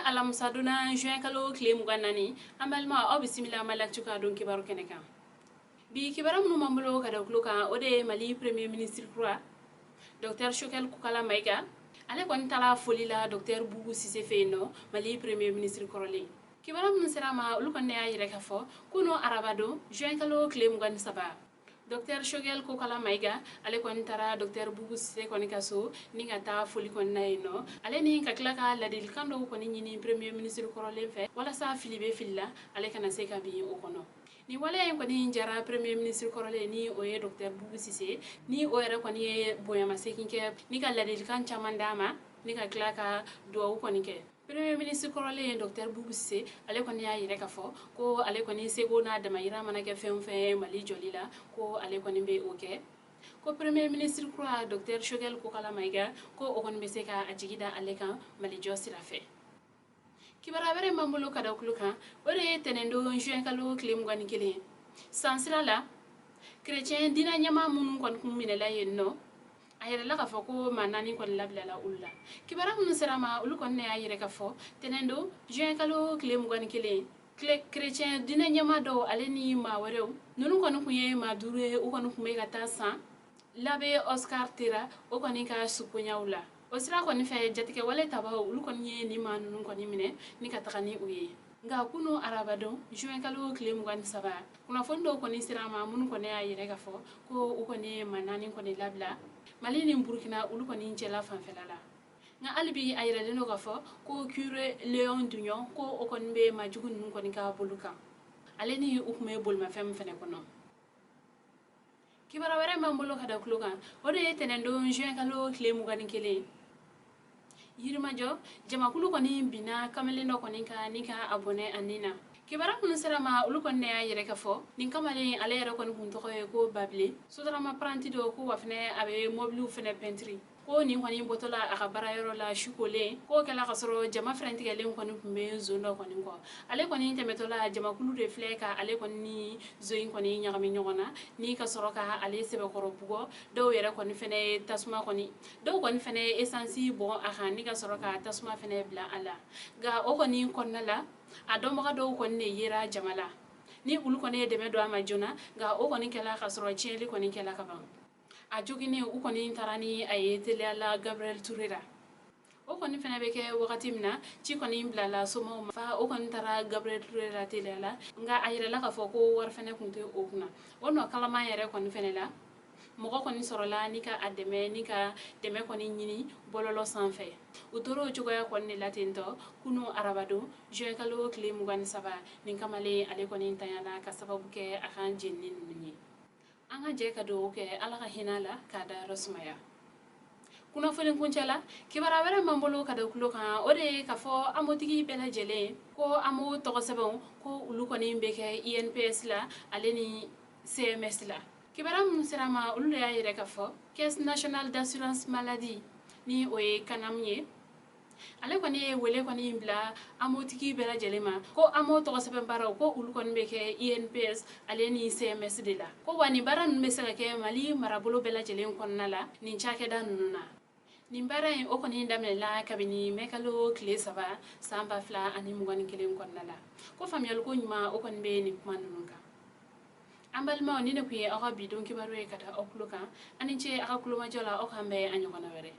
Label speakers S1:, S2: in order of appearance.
S1: alamisa donna juin kalo tile 24 an balima aw bisimila ma laccu ka don kibaru kɛnɛ kan bi kibara minnu man bolo ka da kulo kan o de ye Mali premier ministre kura Dr Choguel Kokala Mayiga ale kɔni taara foli la Dr Boubou Cissé fe yen nɔ Mali premier ministre kɔrɔlen kibara minnu sera ma olu kɔni y'a yɛrɛ ka fɔ kuno araba don juin kalo tile 23 Dr Choguel Kokala Mayiga ale kɔni taara Dr Boubou Cissé kɔni ka so ni ka taa foli kɔni na yen nɔ ale ni ka tila ka ladilikan dɔw kɔni ɲini premier ministre kɔrɔlen fɛ walasa fili bɛ fili la ale kana se ka bin o kɔnɔ ni waleya in kɔni jara premier ministre kɔrɔlen ni o ye Dr Boubou Cissé ni o yɛrɛ kɔni ye bonyamasegin kɛ ni ka ladilikan caman d'a ma ni ka tila ka duwawu kɔni kɛ premier ministre kɔrɔlen Dr Boubou Cissé ale kɔni y'a yɛrɛ ka fɔ ko ale kɔni sego n'a damayira mana kɛ fɛn o fɛn Mali jɔli la ko ale kɔni bɛ o kɛ ko premier ministre kura Dr Choguel Kokala Mayiga ko o kɔni bɛ se ka a jigi da ale kan Mali jɔ sira fɛ kibara wɛrɛ m'an bolo ka da kulo kan o de ye tɛnɛn don juin kalo tile 21 san sira la chrétien diinɛ ɲɛmaa minnu kɔni kun minɛla yen nɔ a yɛrɛla ka fɔ ko maa 4 kɔni labilala olu la kibara minnu sera ma olu kɔni y'a yɛrɛ ka fɔ tɛnɛn don juin kalo tile 21 chrétien diinɛ ɲɛmaa dɔw ale ni maa wɛrɛw ninnu kɔni kun ye maa 5 ye u kɔni kun bɛ ka taa san l'abbé Oscar Tera o kɔni ka sukoɲaw la o sira kɔni fɛ jatigɛ wale tabaw olu kɔni ye ni maa ninnu kɔni minɛ ni ka taga ni u ye nka kunu araba don juin kalo tile 23 kunnafoni dɔw kɔni sera ma minnu kɔni y'a yɛrɛ ka fɔ ko u kɔni ye maa 4 kɔni labila Mali ni Burkina olu kɔni cɛla fanfɛla la nka hali bi a yɛrɛlen don ka fɔ ko Curé Léon Dugnon ko o kɔni bɛ majugu ninnu kɔni ka bolo kan ale ni u kun bɛ bolimafɛn min fɛnɛ kɔnɔ kibara wɛrɛ m'an bolo ka da kulo kan o de ye tɛnɛn don juin kalo tile 21 Yirimajɔ jamakulu kɔni bina kamalen dɔ kɔni ka ni ka abonné a nin na kibara minnu sera ma olu kɔni y'a yɛrɛ ka fɔ nin kamalen ale yɛrɛ kɔni kun tɔgɔ ye ko Babile sotarama paranti dɔ ko wa fɛnɛ a bɛ mobiliw fɛnɛ pɛntiri ko nin kɔni bɔtɔla a ka baarayɔrɔ la sukolen ko kɛla ka sɔrɔ jama fɛrɛntigɛlen kɔni kun bɛ zone dɔ kɔni kɔ ale kɔni tɛmɛtɔla jamakulu de filɛ ka ale kɔni ni zone kɔni ɲagami ɲɔgɔn na ni ka sɔrɔ ka ale sɛbɛkɔrɔ bugɔ dɔw yɛrɛ kɔni fɛnɛ ye tasuma kɔni dɔw kɔni fɛnɛ ye essence bɔn a kan ni ka sɔrɔ ka tasuma fɛnɛ bila a la nka o kɔni kɔnɔna la a dɔnbaga dɔw kɔni de yera jama la ni olu kɔni ye dɛmɛ don a ma joona nka o kɔni kɛla ka sɔrɔ tiɲɛli kɔni kɛla ka ban a joginen u kɔni taara ni a ye teliyala Gabriel Touré la o kɔni fɛnɛ bɛ kɛ wagati min na ci kɔni bilala somaw ma fa o kɔni taara Gabriel Touré la teliyala nka a yɛrɛla ka fɔ ko wari fɛnɛ kun tɛ o kunna o nɔ kalaman yɛrɛ kɔni fɛnɛ la mɔgɔ kɔni sɔrɔla ni ka a dɛmɛ ni ka dɛmɛ kɔni ɲini bɔlɔlɔ sanfɛ u tora o cogoya kɔni de la tentɔ kunu araba don juin kalo tile 23 nin kamalen ale kɔni tanyana ka sababu kɛ a kan jenini ninnu ye an ka jɛ ka dugawu kɛ ala ka hinɛ la k'a da yɔrɔ sumaya kunnafoni kuncɛ la kibara wɛrɛ m'an bolo ka da kulo kan o de ye ka fɔ amotigi bɛɛ lajɛlen ko amo tɔgɔ sɛbɛnw ko olu kɔni bɛ kɛ INPS la ale ni CMS la kibara minnu sera ma olu de y'a yɛrɛ ka fɔ Caisse nationale d'assurance maladie ni o ye kanam ye ale kɔni ye wele kɔni bila amotigi bɛɛ lajɛlen ma ko amo tɔgɔ sɛbɛn baaraw ko olu kɔni bɛ kɛ INPS ale ni CMS de la ko wa nin baara ninnu bɛ se ka kɛ Mali marabolo bɛɛ lajɛlen kɔnɔna la nin cakɛda ninnu na nin baara in o kɔni daminɛla kabini mɛkalo tile 3 san 2021 kɔnɔna la ko faamuyali ko ɲuman o kɔni bɛ nin kuma ninnu kan an balimaw ni ne kun ye aw ka bidon kibaru ye ka da aw kulo kan ani ce aw ka kulomajɔ la aw k'an bɛn a ɲɔgɔnna wɛrɛ